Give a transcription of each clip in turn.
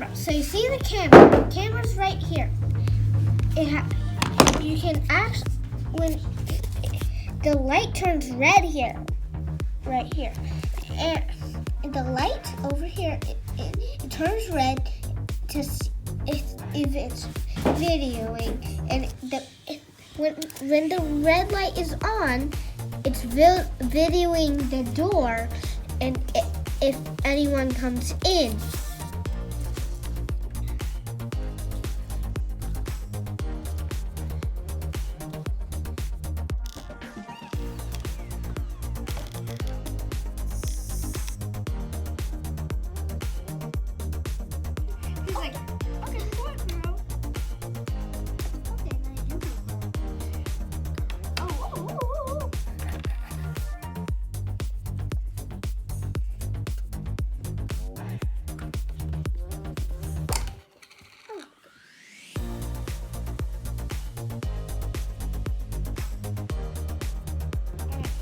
camera. So you see the camera. The camera's right here. You can actually, when the light turns red here, right here, and the light over here, it turns red to see if it's videoing, and when the red light is on, it's videoing the door, and if anyone comes in. He's like, okay, what, bro? Okay, now you do it. Oh.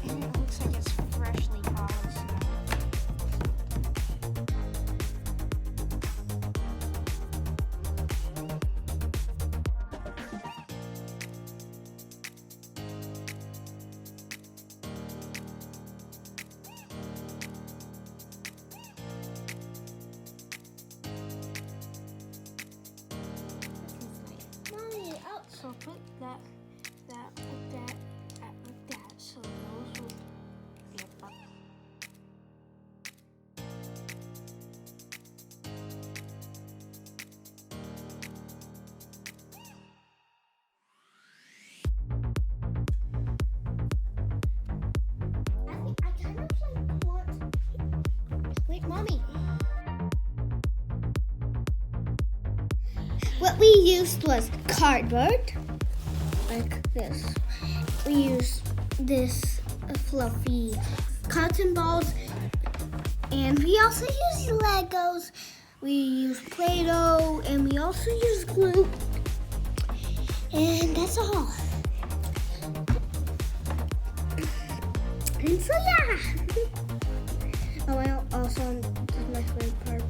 And it looks like it's freshly polished now. Mommy, so put that like that, so those would be about. I kind of like want. Wait, Mommy. What we used was cardboard, like this. We used this fluffy cotton balls, and we also used Legos. We used Play-Doh, and we also used glue. And that's all. And so yeah. Oh, I also, this is my favorite part.